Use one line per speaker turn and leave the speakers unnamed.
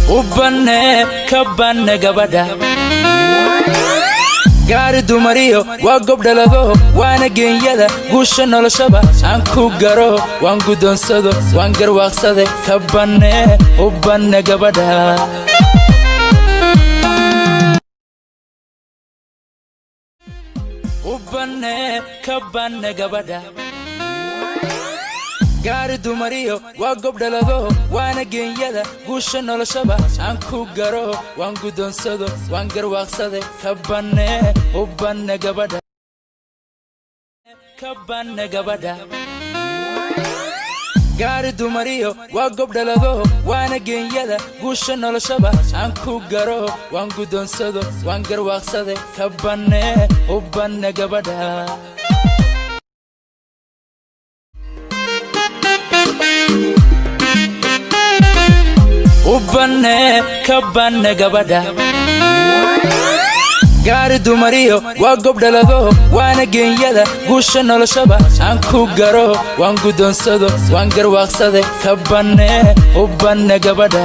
ubbanne kabbanne gabadha gaari dumariyo waa gobdhalado waana geenyada guusha noloshaba aan ku garo waan guddoonsado waan garwaaqsade kabbanne ubbanne gabadha ubbanne kabbanne gabadha gaari dumariyo waa gobdhalado waana geenyada guusha noloshaba aan ku garo waan guddoonsado waan garwaaqsade kabbanne ubbanne gabadha kabbanne gabadha gaari dumariyo waa gobdhalado waana geenyada guusha noloshaba aan ku garo waan guddoonsado waan garwaaqsade kabbanne ubbanne gabadha ubbanne kabbanne gabadha gaari dumariyo waa gobdhalado waana geenyada guusha noloshaba aan ku garo waan guddoonsado waan garwaaqsade kabbanne ubbanne gabadha